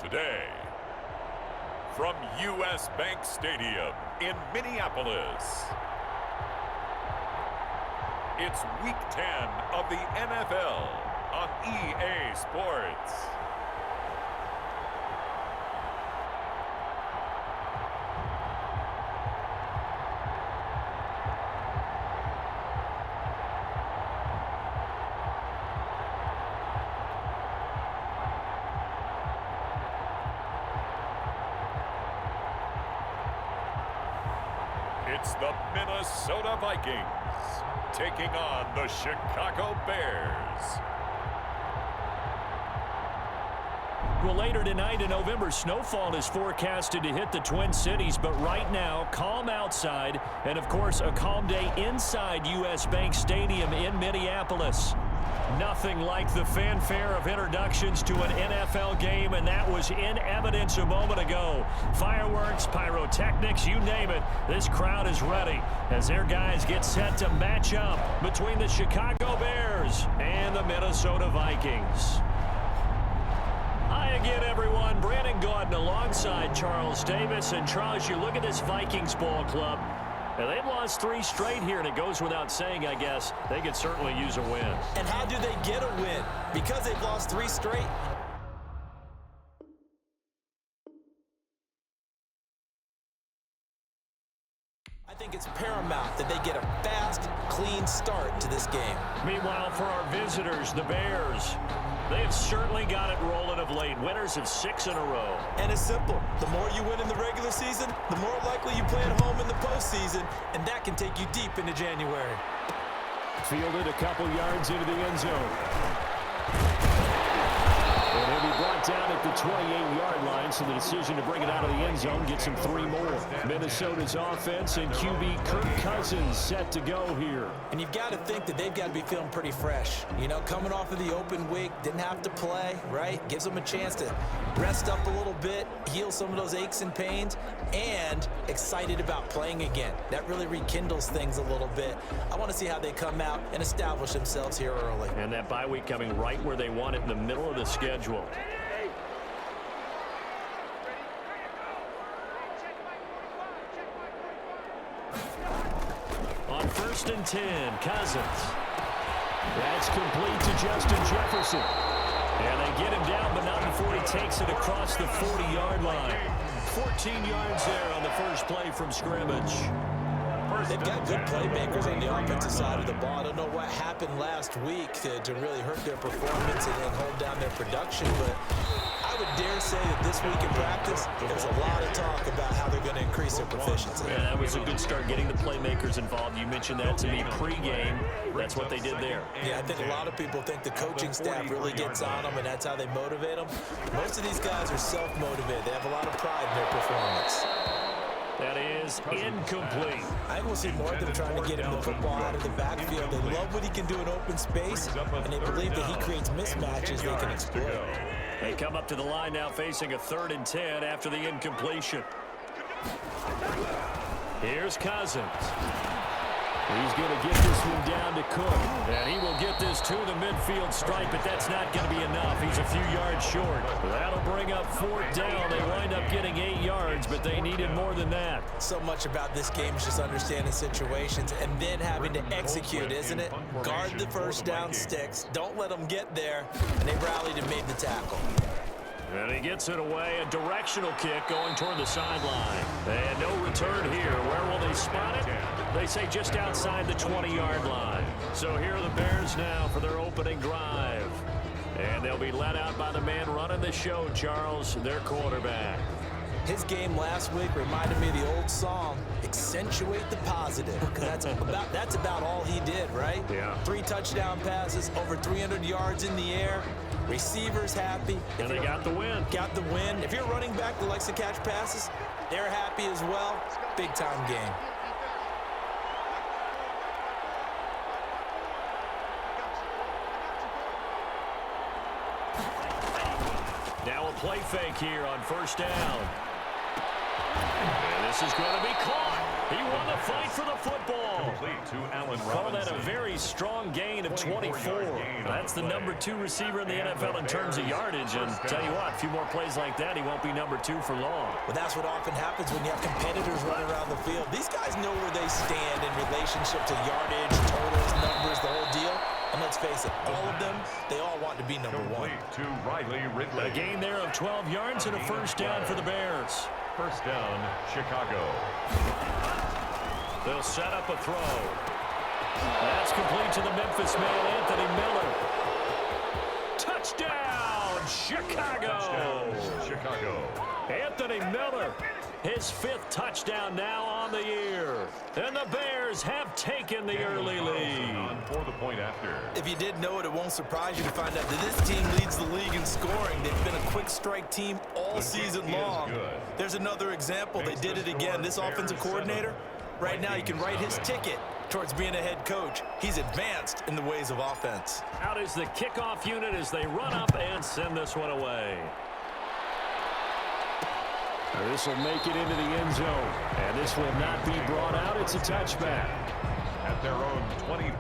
today, from U.S. Bank Stadium in Minneapolis, it's Week 10 of the NFL on EA Sports. It's the Minnesota Vikings taking on the Chicago Bears. Well, later tonight in November, snowfall is forecasted to hit the Twin Cities, but right now, calm outside, and of course, a calm day inside U.S. Bank Stadium in Minneapolis. Nothing like the fanfare of introductions to an NFL game, and that was in evidence a moment ago. Fireworks, pyrotechnics, you name it. This crowd is ready as their guys get set to match up between the Chicago Bears and the Minnesota Vikings. Hi again, everyone. Brandon Gaudin alongside Charles Davis. And Charles, you look at this Vikings ball club, and they've lost 3 straight here, and it goes without saying, I guess, they could certainly use a win. And how do they get a win? Because they've lost 3 straight. I think it's paramount that they get a fast, clean start to this game. Meanwhile, for our visitors, the Bears, they have certainly got it rolling of late. Winners of 6 in a row. And it's simple. The more you win in the regular season, the more likely you play at home in the postseason, and that can take you deep into January. Fielded a couple yards into the end zone. And he'll be brought down at the 28-yard line, so the decision to bring it out of the end zone gets him 3 more. Minnesota's offense and QB Kirk Cousins set to go here. And you've got to think that they've got to be feeling pretty fresh. You know, coming off of the open week, didn't have to play, right? Gives them a chance to rest up a little bit, heal some of those aches and pains, and excited about playing again. That really rekindles things a little bit. I want to see how they come out and establish themselves here early. And that bye week coming right where they want it, in the middle of the schedule. On 1st and 10, Cousins. That's complete to Justin Jefferson. And they get him down, but not before he takes it across the 40-yard line. 14 yards there on the first play from scrimmage. They've got good playmakers on the offensive side of the ball. I don't know what happened last week to really hurt their performance and hold down their production, but I would dare say that this week in practice, there's a lot of talk about how they're going to increase their proficiency. Yeah, that was a good start, getting the playmakers involved. You mentioned that to me pregame. That's what they did there. Yeah, I think a lot of people think the coaching staff really gets on them, and that's how they motivate them. Most of these guys are self-motivated. They have a lot of pride in their performance. That is incomplete. I think we'll see more of them trying to get him the football out of the backfield. They love what he can do in open space, and they believe that he creates mismatches they can exploit. They come up to the line now facing a 3rd and 10 after the incompletion. Here's Cousins. He's going to get this one down to Cook. And he will get this to the midfield stripe, but that's not going to be enough. He's a few yards short. That'll bring up 4th down. They wind up getting 8 yards, but they needed more than that. So much about this game is just understanding situations and then having to execute, isn't it? Guard the first down sticks. Don't let them get there. And they rallied and made the tackle. And he gets it away, a directional kick going toward the sideline. And no return here. Where will they spot it? They say just outside the 20-yard line. So here are the Bears now for their opening drive. And they'll be led out by the man running the show, Charles, their quarterback. His game last week reminded me of the old song, Accentuate the Positive. That's about all he did, right? Yeah. 3 touchdown passes, over 300 yards in the air. Receivers happy. And they got the win. Got the win. If you're a running back that likes to catch passes, they're happy as well. Big-time game. Now a play fake here on 1st down. And this is going to be caught. He won the fight for the football. Call that a very strong gain of 24. That's the #2 receiver in the NFL in terms of yardage. And tell you what, a few more plays like that, he won't be #2 for long. Well, that's what often happens when you have competitors running around the field. These guys know where they stand in relationship to yardage, totals, numbers, the whole deal. And let's face it, all of them, they all want to be #1. A gain there of 12 yards and a first down for the Bears. First down, Chicago. They'll set up a throw. That's complete to the Memphis man, Anthony Miller. Touchdown, Chicago. Anthony Miller, his 5th touchdown now on the year. And the Bears have taken the early lead. For the point after. If you didn't know it, it won't surprise you to find out that this team leads the league in scoring. They've been a quick strike team all season long. There's another example. They did it again. This offensive coordinator, right now you can write his ticket towards being a head coach. He's advanced in the ways of offense. Out is the kickoff unit as they run up and send this one away. This will make it into the end zone. And this will not be brought out. It's a touchback. At their own 20.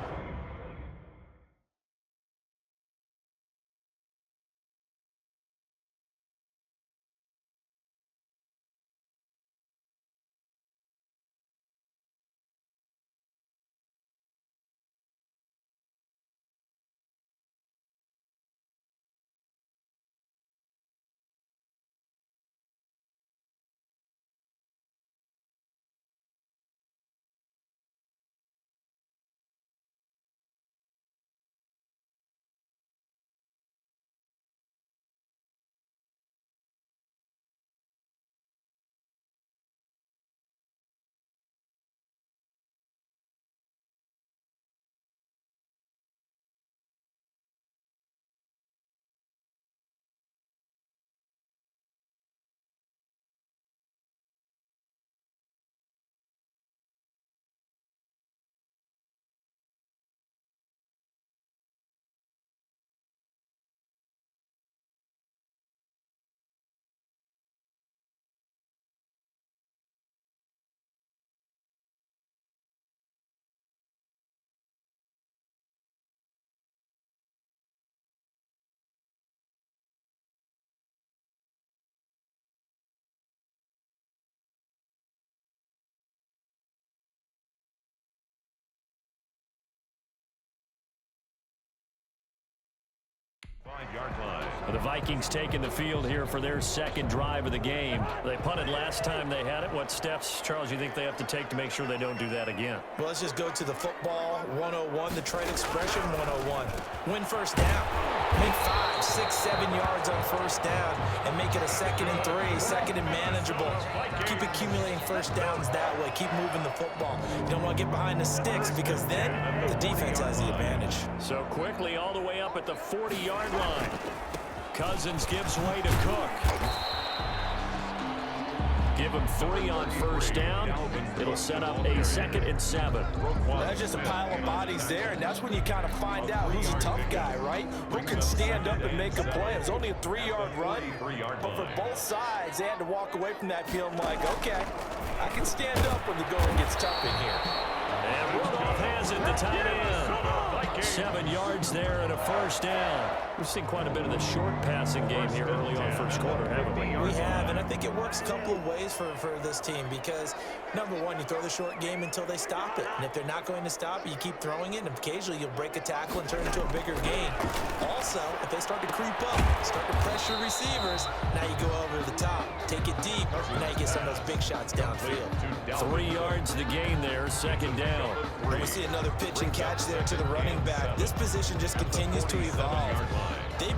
The Vikings taking the field here for their second drive of the game. They punted last time they had it. What steps, Charles, you think they have to take to make sure they don't do that again? Well, let's just go to the football 101, the trade expression 101. Win first down. Make 5, 6, 7 yards on first down and make it a 2nd and 3, second and manageable. Keep accumulating first downs that way. Keep moving the football. You don't want to get behind the sticks because then the defense has the advantage. So quickly all the way up at the 40-yard line. Cousins gives way to Cook. Give him 3 on first down. It'll set up a 2nd and 7. Well, that's just a pile of bodies there, and that's when you kind of find out who's a tough guy, right? Who can stand up and make a play. It was only a 3-yard run, but for both sides, they had to walk away from that feeling like, okay, I can stand up when the going gets tough in here. And Rudolph has it, the tight end. 7 yards there and a first down. We've seen quite a bit of the short passing game here early on first quarter, haven't we? We have, and I think it works a couple of ways for this team because, number one, you throw the short game until they stop it. And if they're not going to stop it, you keep throwing it, and occasionally you'll break a tackle and turn it into a bigger gain. Also, if they start to creep up, start to pressure receivers, now you go over the top, take it deep, and now you get some of those big shots downfield. 3 yards the gain there, 2nd down. And we see another pitch and catch there to the running back. This position just continues to evolve. They